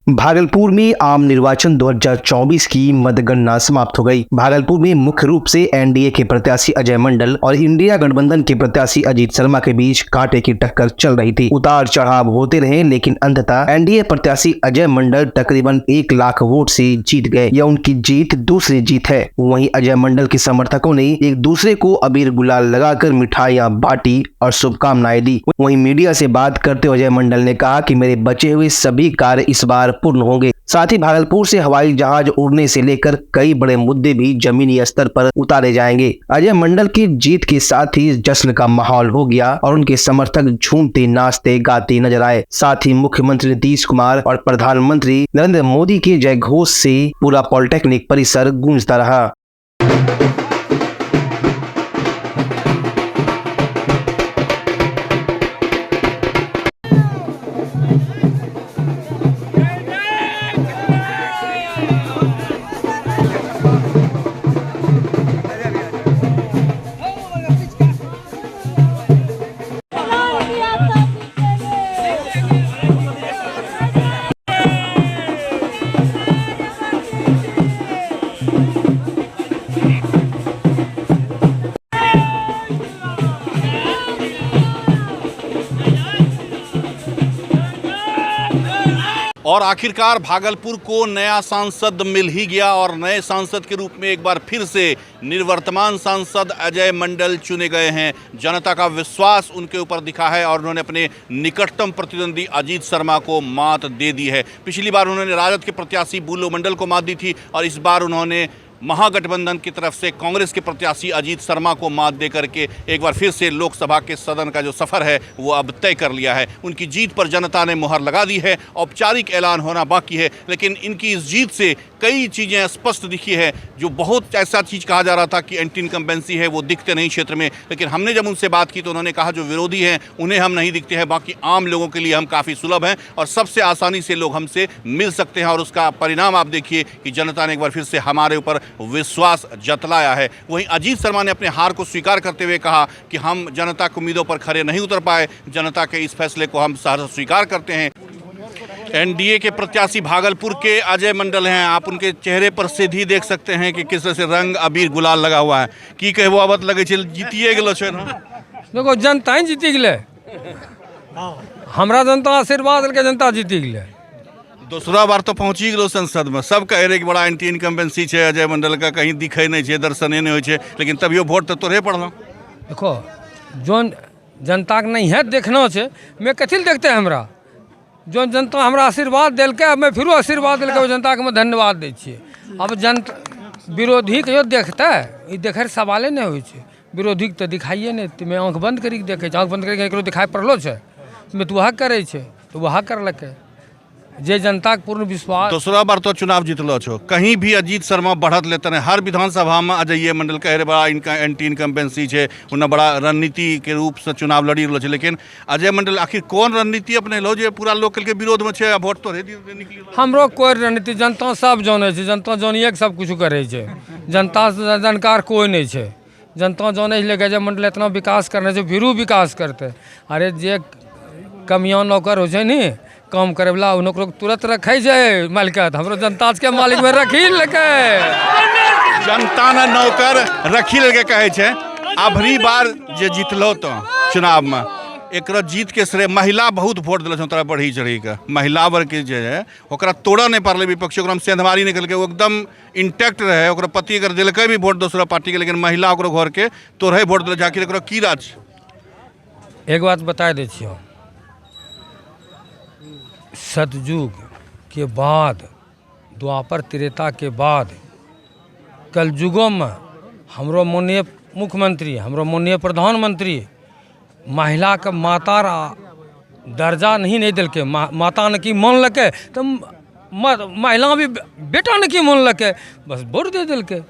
भागलपुर में आम निर्वाचन 2024 की मतगणना समाप्त हो गई। भागलपुर में मुख्य रूप से एनडीए के प्रत्याशी अजय मंडल और इंडिया गठबंधन के प्रत्याशी अजीत शर्मा के बीच कांटे की टक्कर चल रही थी। उतार चढ़ाव होते रहे, लेकिन अंततः एनडीए प्रत्याशी अजय मंडल तकरीबन 1 लाख वोट से जीत गए। यह उनकी जीत दूसरी जीत है। वहीं अजय मंडल के समर्थकों ने एक दूसरे को अबीर गुलाल लगाकर मिठाइयां बांटी और शुभकामनाएं दी। वहीं मीडिया से बात करते हुए अजय मंडल ने कहा कि मेरे बचे हुए सभी कार्य इस बार पूर्ण होंगे। साथ ही भागलपुर से हवाई जहाज उड़ने से लेकर कई बड़े मुद्दे भी जमीनी स्तर पर उतारे जाएंगे। अजय मंडल की जीत के साथ ही जश्न का माहौल हो गया और उनके समर्थक झूमते नाचते गाते नजर आए। साथ ही मुख्यमंत्री नीतीश कुमार और प्रधानमंत्री नरेंद्र मोदी के जय घोष से पूरा पॉलिटेक्निक परिसर गूंजता रहा। और आखिरकार भागलपुर को नया सांसद मिल ही गया और नए सांसद के रूप में एक बार फिर से निवर्तमान सांसद अजय मंडल चुने गए हैं। जनता का विश्वास उनके ऊपर दिखा है और उन्होंने अपने निकटतम प्रतिद्वंदी अजीत शर्मा को मात दे दी है। पिछली बार उन्होंने राजद के प्रत्याशी बुलो मंडल को मात दी थी और इस बार उन्होंने महागठबंधन की तरफ से कांग्रेस के प्रत्याशी अजीत शर्मा को मात दे करके एक बार फिर से लोकसभा के सदन का जो सफ़र है वो अब तय कर लिया है। उनकी जीत पर जनता ने मुहर लगा दी है। औपचारिक ऐलान होना बाकी है, लेकिन इनकी इस जीत से कई चीज़ें स्पष्ट दिखी है। जो बहुत ऐसा चीज़ कहा जा रहा था कि एंटी इनकम्बेंसी है, वो दिखते नहीं क्षेत्र में, लेकिन हमने जब उनसे बात की तो उन्होंने कहा जो विरोधी हैं उन्हें हम नहीं दिखते हैं, बाकी आम लोगों के लिए हम काफ़ी सुलभ हैं और सबसे आसानी से लोग हमसे मिल सकते हैं। और उसका परिणाम आप देखिए कि जनता ने एक बार फिर से हमारे ऊपर विश्वास जतलाया है। वहीं अजीत शर्मा ने अपने हार को स्वीकार करते हुए कहा कि हम जनता की उम्मीदों पर खरे नहीं उतर पाए, जनता के इस फैसले को हम सहर्ष स्वीकार करते हैं। एनडीए के प्रत्याशी भागलपुर के अजय मंडल हैं। आप उनके चेहरे पर सीधी देख सकते हैं कि किस तरह से रंग अबीर गुलाल लगा हुआ है। की कहबो आबत लगे छै जीतिए गेलो छै ना? देखो जनता ही जीति गेलै, हमरा जनता आशीर्वाद देलकै, जनता जीति गेलै। दूसरा बार तो पहुंची गलो संसद में, सब कहे रहे कि बड़ा एंटी इनकम्बेंसी है अजय मंडल का, कहीं दिखे नहीं है, दर्शने नहीं हो, लेकिन तभियो वोट तो तोरे पड़ल। देखो जो जनता के नहीं है देखना है, मैं कथी देखते हैं हमरा जो जनता हमरा आशीर्वाद दिल्कै, मैं फिर आशीर्वाद दिल्कै, जनता के मैं धन्यवाद दै छियै। अब जनता विरोधी कहियो देखते ई देखे सवाले नहीं होइ छै। विरोधी तो दिखाइए नहीं, मैं आँख बंद करी देखे, आँख बंद करके दिखाई पड़लो छै, मैं तू वह करे छै तो वह करलकै। जे जनता के पूर्ण विश्वास। दूसरा बार तो चुनाव जीतलो छो, कहीं भी अजीत शर्मा बढ़त लेते हैं। हर विधानसभा में अजय मंडल कह रहे बड़ा इनका एंटी इनकम्बेंसी है, उन्हें बड़ा रणनीति के रूप से चुनाव लड़ी रहा है, लेकिन अजय मंडल आखिर कौन रणनीति अपने लो जो पूरा लोकल के विरोध में है? वोट तो निकली हमरो कोई रणनीति, जनता सब जाने छै, जनता जानिए के सब कुछ करे छै, जनता से जानकार कोई नहीं छै। जनता जाने लेके अजय मंडल इतना विकास करने से फिर विकास करते। अरे जे कमियां नौकर हो छै नी काम करे वाला उनको तुरंत रखे छै मालिकत, हमरो जनता के मालिक में रखी लेके जनता ने नौकर रखी लेके कहे छै। अबरी बार जे जीतलो तो चुनाव में एक जीत के श्रेय महिला बहुत वोट दिल तोरा बढ़ी चढ़ी के। महिला वर्ग के जे है ओकरा तोड़ा नहीं पारले विपक्षी, ओकरा सेंधमारी निकल के वो एकदम इंटैक्ट रहे। ओकरा पति अगर दिलकै भी वोट दूसरा पार्टी के, लेकिन महिला ओकरो घर के तोड़े वोट दिल जाके ओकरा की राज। एक बात बता दै छियो, सतयुग के बाद, द्वापर त्रेता के बाद कलयुगों में हमरो माननीय मुख्यमंत्री, हमरो माननीय प्रधानमंत्री महिला के माता दर्जा नहीं दिलके। माता ने की मान लके तो महिला भी बेटा ने की मान लके, बस वोट दे दिलके।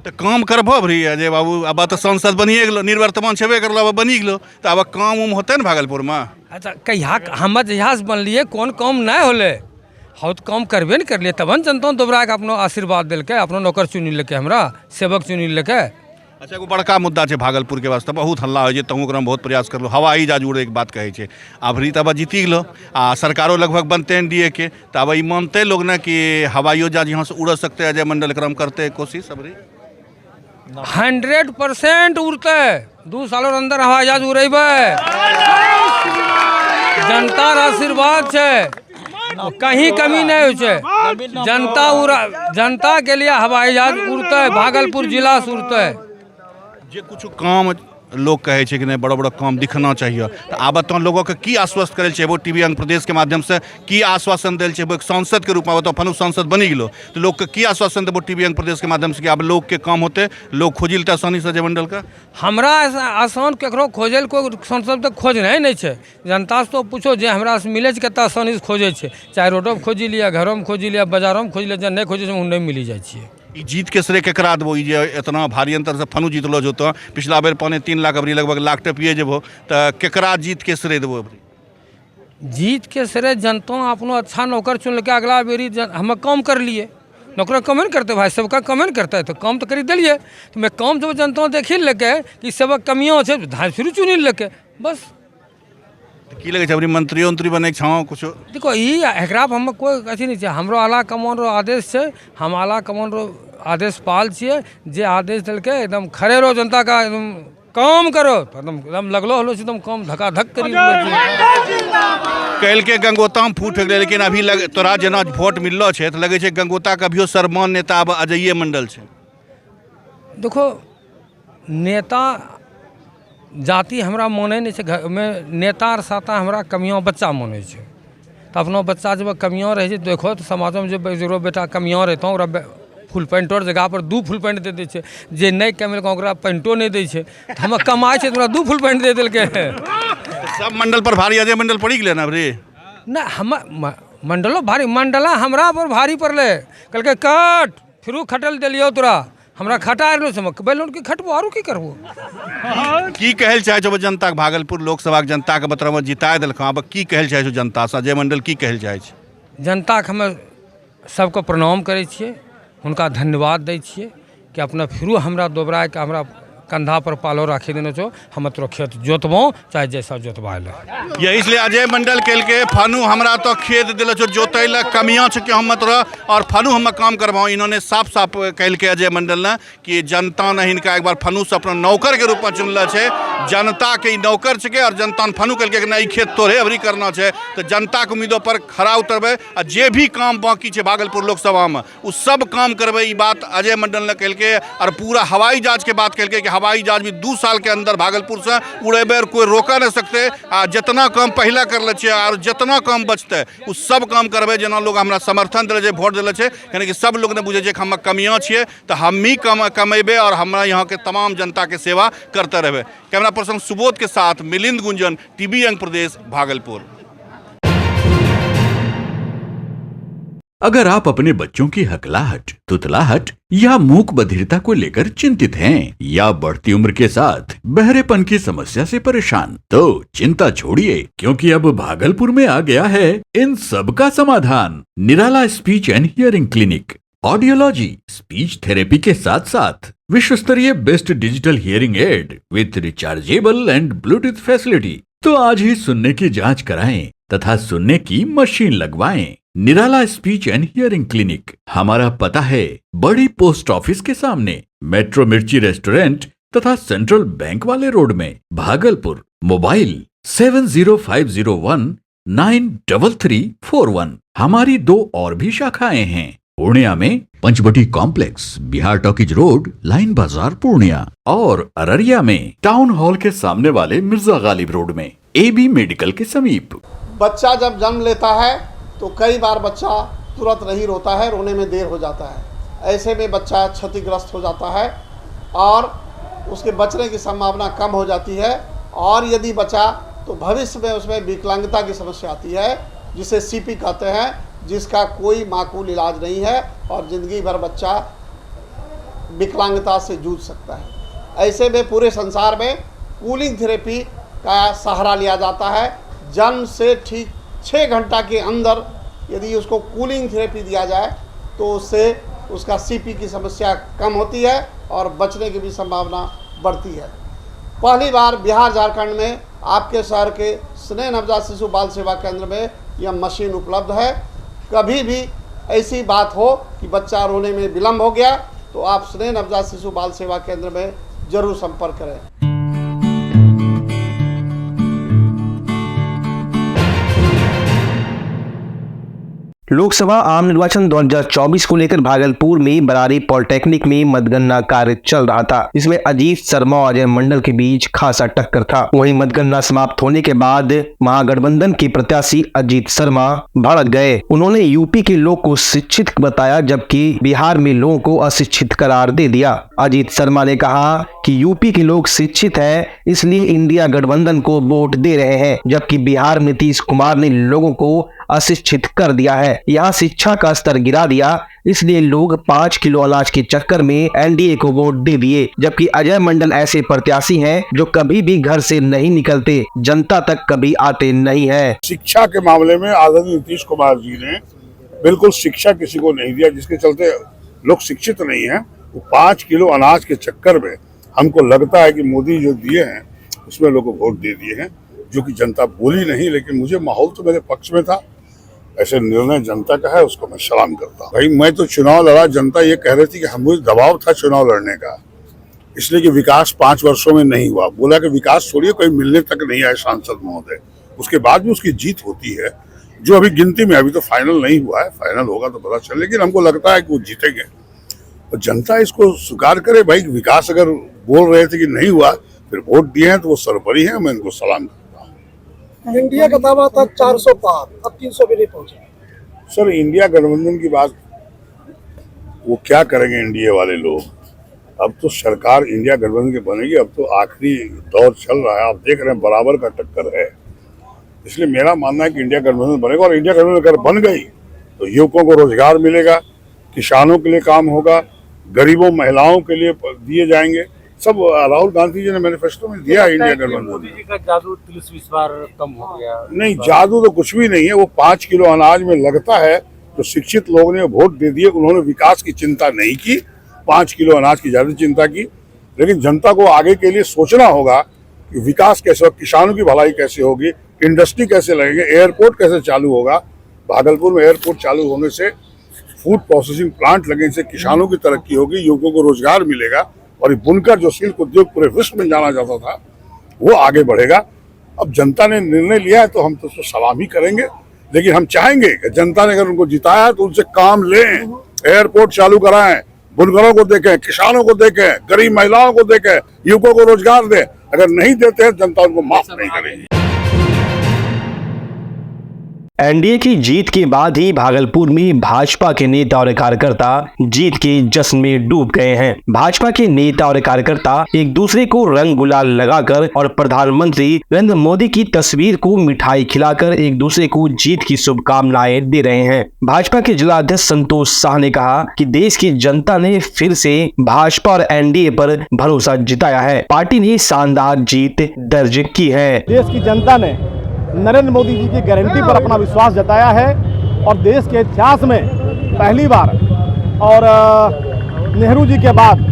तो काम करबो भरी अजय बाबू, अब तो सांसद बनिए गेलो, निर्वर्तमान छेबे करलो, अब बनी गेलो, तो अब काम उम होते न भागलपुर में। अच्छा कहिया हम जहिया से बनलिए कौन काम नहीं होले, हम तो काम करबे नहीं करलिए, तब जनता दोबारा के अपनो आशीर्वाद दिलके, अपनो नौकर चुनी लेके, हमरा सेवक चुनी लेके। अच्छा एगो बड़का मुद्दा छै भागलपुर के वास्ते बहुत हल्ला हो छै तहूँ ओकरामे बहुत प्रयास करलो हवाई जहाज उड़े के बात कहै छै अभरी तब जीती गेलो आ सरकारो लगभग बनते एनडीए के तो अब ई मानते लोग ना कि हवाई जहाज यहाँ से उड़ सकते अजय मंडल क्रम करते कोशिश अभरी 100% उड़ते 2 सालों अंदर हवाई जहाज उड़ेबे जनता आशीर्वाद छै कहीं कमी नहीं हो छै जनता के लिए हवाई जहाज उड़ते भागलपुर जिला से उड़ते जे कुछ काम लोग कहे छै कि नहीं बड़ा बड़ा काम दिखना चाहिए तो आब तो लोगों के की आश्वस्त करे छै वो टीवी अंग प्रदेश के माध्यम से की आश्वासन दिल छै वो एक सांसद के रूप में तो फनु सांसद बनी गेलो तो लोग के की आश्वासन देबो टीवी अंग प्रदेश के माध्यम से कि अब लोग के काम होते लोग खोजी लेते आसानी से अजय मंडल का हमरा आसान केकरो खोजल कोई सांसद तक खोज नहीं छै जनता से तो पूछो जे हमरा से मिले छै कते आसानी से खोजे छै चाहे रोडो पे खोजी लिया घरों में खोजी लिया बाजारों में खोजी लिया जे नहीं खोजे छै नहीं मिली जाइ छै ई जीत के श्रेय केकरा देबो ई जे इतना भारी अंतर से फनु जीतलो जो तो पिछला बेर 3.5 लाख अबरी लगभग लाख टपिए जेबो तो केकरा जीत के श्रेय देबो अबरी जीत के श्रेय जनता अपनो अच्छा नौकर चुन के अगला बेरी हम काम कर लिए नौकर कम नहीं करते भाई सबका कम नहीं करता है तो काम तो करी दिलिए तो मैं काम जब जनता देखी लेके कि सब कमियाँ है धान शुरू चुनी लेके बस की लगे छै अबरी मंत्री उंत्री बने के छाओ कुछ देखो एकरा पर हम कोई अथी नहीं है हमरो आला कमान रो आदेश है हम आला कमान रो आदेश पाल छिए जे आदेश दिलके एकदम खड़े रहो जनता का एकदम काम करो एकदम लगलो हलो एकदम काम धक्का धक करी कल के गंगोता में फूट गए लेकिन अभी तोरा जना वोट मिललो छै तो लगे छै गंगोता के अभियो सर्वमान नेता अब अजय मंडल छै देखो नेता जाति हमरा माने नहीं छै घर में नेता और साता हमरा कमियाँ बच्चा माने छै तो अपनो बच्चा जब कमियाँ रहे छै देखो तो समाज में जब जकरो बेटा कमियाँ रहता ओकरा फुल पैंट और जगह पर 2 फुल पैंट दे दै छै जे नहीं कमेलक ओकरा पैंटो नहीं दै छै तो हम कमाई छै तो 2 फुल पैंट दे देलकै सब मंडल पर भारी अजय मंडल पड़ी गेलै ना अबरी ना हम मंडलो भारी मंडला हमरा पर भारी पड़ले कहलकै कट फिर खटल दिलियो तोरा हमरा खटा बैलून की खटबो आरो की करबो की कहल चाहे छो जनता के भागलपुर लोकसभा के जनता के बतरा में जिताय देलखा अब की कहल चाहे छो जनता से अजय मंडल की कहल चाहे छै जनता के हम सबको प्रणाम करै छियै हुनका धन्यवाद दै छियै कि अपना फिरो हमरा दोबरा के हमरा कंधा पर पालो राखी देने छो हम तोरा खेत जोतबो चाहे जैसा जोतवा ले ये इसलिए अजय मंडल कल के फनु हमरा तो खेत दिल छो जोतै ला कमियां छ कि हम तोरा और फनु हम काम करवाओ इन्होंने साफ साफ कल के अजय मंडल ने कि जनता ने इनका एक बार फनु से अपना नौकर के रूप में चुनल है जनता के नौकर छे और जनता ने फनु कल के नहीं खेत तोरे अबरी करना है तो जनता के उम्मीदों पर खरा उतरबे आ जे भी काम बाकी है भागलपुर लोकसभा में उ सब काम करबे ई बात अजय मंडल ने कल के और पूरा हवाई जहाज के बात कल के हवाई जहाज भी 2 साल के अंदर भागलपुर से उड़ेबे और कोई रोका नहीं सकते आ जितना काम पहला कर ले और जितना काम बचते उ सब काम करबे जना लोग हमरा समर्थन दिले वोट दिले यानी कि सब लोग ने बुझे हम कमियां छिए तो हम ही कमेबे और हमरा यहाँ के तमाम जनता के सेवा करते रहबे कैमरा पर्सन सुबोध के साथ मिलिंद गुंजन टीवी अंग प्रदेश भागलपुर। अगर आप अपने बच्चों की हकलाहट, तुतलाहट या मूक बधिरता को लेकर चिंतित हैं या बढ़ती उम्र के साथ बहरेपन की समस्या से परेशान, तो चिंता छोड़िए क्योंकि अब भागलपुर में आ गया है इन सब का समाधान। Nirala speech and hearing clinic audiology, speech therapy के साथ साथ विश्व स्तरीय best digital hearing aid with rechargeable and Bluetooth facility. तो आज ही सुनने की जांच कराएं तथा सुनने की मशीन लगवाएं। निराला स्पीच एंड हियरिंग क्लिनिक, हमारा पता है बड़ी पोस्ट ऑफिस के सामने, मेट्रो मिर्ची रेस्टोरेंट तथा सेंट्रल बैंक वाले रोड में, भागलपुर। मोबाइल 7050193341। हमारी 2 और भी शाखाएं हैं, पूर्णिया में Panchavati complex, Bihar talkies road, line बाजार पूर्णिया, और अररिया में टाउन हॉल के सामने वाले मिर्जा गालिब रोड में, AB मेडिकल के समीप। बच्चा जब जन्म लेता है तो कई बार बच्चा तुरंत नहीं रोता है, रोने में देर हो जाता है। ऐसे में बच्चा क्षतिग्रस्त हो जाता है और उसके बचने की संभावना कम हो जाती है, और यदि बचा तो भविष्य में उसमें विकलांगता की समस्या आती है जिसे CP कहते हैं, जिसका कोई माकूल इलाज नहीं है और ज़िंदगी भर बच्चा विकलांगता से जूझ सकता है। ऐसे में पूरे संसार में कूलिंग थेरेपी का सहारा लिया जाता है। जन्म से ठीक 6 घंटा के अंदर यदि उसको कूलिंग थेरेपी दिया जाए तो उससे उसका CP की समस्या कम होती है और बचने की भी संभावना बढ़ती है। पहली बार बिहार झारखंड में आपके शहर के स्नेह नवजात शिशु बाल सेवा केंद्र में यह मशीन उपलब्ध है। कभी भी ऐसी बात हो कि बच्चा रोने में विलम्ब हो गया तो आप स्नेह नवजात शिशु बाल सेवा केंद्र में जरूर संपर्क करें। लोकसभा आम निर्वाचन 2024 को लेकर भागलपुर में बरारी पॉलिटेक्निक में मतगणना कार्य चल रहा था। इसमें अजीत शर्मा और अजय मंडल के बीच खासा टक्कर था। वहीं मतगणना समाप्त होने के बाद महागठबंधन के प्रत्याशी अजीत शर्मा भड़क गए। उन्होंने यूपी के लोग को शिक्षित बताया जबकि बिहार में लोगों को अशिक्षित करार दे दिया। अजीत शर्मा ने कहा कि यूपी के लोग शिक्षित हैं, इसलिए इंडिया गठबंधन को वोट दे रहे हैं, जबकि बिहार में नीतीश कुमार ने लोगों को अशिक्षित कर दिया है। यहाँ शिक्षा का स्तर गिरा दिया, इसलिए लोग 5 किलो अनाज के चक्कर में एनडीए को वोट दे दिए। जबकि अजय मंडल ऐसे प्रत्याशी हैं जो कभी भी घर से नहीं निकलते, जनता तक कभी आते नहीं है। शिक्षा के मामले में आदरणीय नीतीश कुमार जी ने बिल्कुल शिक्षा किसी को नहीं दिया, जिसके चलते लोग शिक्षित नहीं है। वो 5 किलो अनाज के चक्कर में हमको लगता है कि मोदी जो दिए हैं उसमें लोग को वोट दे दिए हैं, जो कि जनता बोली नहीं। लेकिन मुझे माहौल तो मेरे पक्ष में था। ऐसे निर्णय जनता का है, उसको मैं सलाम करता हूँ। भाई मैं तो चुनाव लड़ा, जनता ये कह रही थी कि हम मुझे दबाव था चुनाव लड़ने का, इसलिए कि विकास 5 वर्षों में नहीं हुआ। बोला कि विकास छोड़िए, कोई मिलने तक नहीं आए सांसद महोदय। उसके बाद भी उसकी जीत होती है, जो अभी गिनती में, अभी तो फाइनल नहीं हुआ है, फाइनल होगा तो पता चले। लेकिन हमको लगता है कि वो जीतेंगे और जनता इसको स्वीकार करे। भाई विकास अगर बोल रहे थे कि नहीं हुआ, फिर वोट दिए हैं तो वो सरपरी है, मैं इनको सलाम करता हूँ। इंडिया का दावा था 400 पार, अब 300 भी नहीं पहुंचे। सर इंडिया गठबंधन की बात, वो क्या करेंगे एनडीए वाले लोग? अब तो सरकार इंडिया गठबंधन की बनेगी, अब तो आखिरी दौर चल रहा है। आप देख रहे हैं बराबर का टक्कर है। इसलिए मेरा मानना है कि इंडिया गठबंधन बनेगा, और इंडिया गठबंधन अगर बन गई तो युवकों को रोजगार मिलेगा, किसानों के लिए काम होगा, गरीबों महिलाओं के लिए दिए जाएंगे सब। राहुल गांधी जी ने मैनिफेस्टो में दिया है इंडिया गठबंधन। मोदी जी का जादू इस बार कम हो गया। नहीं, जादू तो कुछ भी नहीं है। वो 5 किलो अनाज में लगता है तो शिक्षित लोगों ने वोट दे दिए। उन्होंने विकास की चिंता नहीं की, 5 किलो अनाज की ज्यादा चिंता की। लेकिन जनता को आगे के लिए सोचना होगा कि विकास कैसे होगा, किसानों की भलाई कैसे होगी, इंडस्ट्री कैसे लगेगी, एयरपोर्ट कैसे चालू होगा। भागलपुर में एयरपोर्ट चालू होने से फूड प्रोसेसिंग प्लांट लगने से किसानों की तरक्की होगी, युवकों को रोजगार मिलेगा, और बुनकर जो शिल्प उद्योग पूरे विश्व में जाना जाता था वो आगे बढ़ेगा। अब जनता ने निर्णय लिया है तो हम तो उसको सलाम ही करेंगे। लेकिन हम चाहेंगे कि जनता ने अगर उनको जिताया है तो उनसे काम लें, एयरपोर्ट चालू कराएं, बुनकरों को देखें, किसानों को देखें, गरीब महिलाओं को देखें, युवकों को रोजगार दें। अगर नहीं देते हैं जनता उनको माफ नहीं करेगी। एनडीए की जीत के बाद ही भागलपुर में भाजपा के नेता और कार्यकर्ता जीत के जश्न में डूब गए हैं। भाजपा के नेता और कार्यकर्ता एक दूसरे को रंग गुलाल लगाकर और प्रधानमंत्री नरेंद्र मोदी की तस्वीर को मिठाई खिलाकर एक दूसरे को जीत की शुभकामनाएं दे रहे हैं। भाजपा के जिला अध्यक्ष संतोष शाह ने कहा कि देश की जनता ने फिर से भाजपा और एनडीए पर भरोसा जताया है। पार्टी ने शानदार जीत दर्ज की है। देश की जनता ने नरेंद्र मोदी जी की गारंटी पर अपना विश्वास जताया है और देश के इतिहास में पहली बार और नेहरू जी के बाद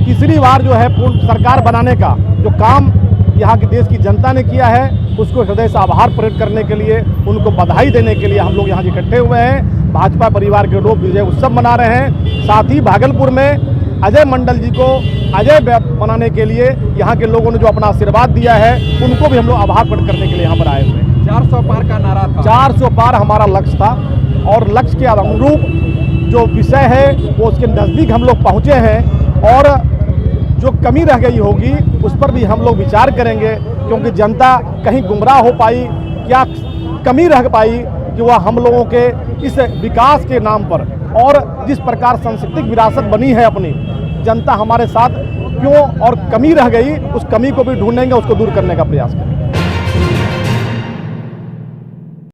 तीसरी बार जो है पूर्ण सरकार बनाने का जो काम यहाँ की देश की जनता ने किया है, उसको हृदय से आभार प्रकट करने के लिए, उनको बधाई देने के लिए हम लोग यहाँ इकट्ठे हुए हैं। भाजपा परिवार के लोग विजय उत्सव मना रहे हैं। साथ ही भागलपुर में अजय मंडल जी को अजय बनाने के लिए यहाँ के लोगों ने जो अपना आशीर्वाद दिया है, उनको भी हम लोग आभार प्रकट करने के लिए यहाँ पर आए हुए हैं। 400 पार का नारा था, 400 पार हमारा लक्ष्य था और लक्ष्य के अनुरूप जो विषय है वो उसके नज़दीक हम लोग पहुँचे हैं और जो कमी रह गई होगी उस पर भी हम लोग विचार करेंगे, क्योंकि जनता कहीं गुमराह हो पाई, क्या कमी रह पाई कि वह हम लोगों के इस विकास के नाम पर और जिस प्रकार सांस्कृतिक विरासत बनी है अपनी, जनता हमारे साथ क्यों और कमी रह गई, उस कमी को भी ढूंढेंगे, उसको दूर करने का प्रयास करेंगे।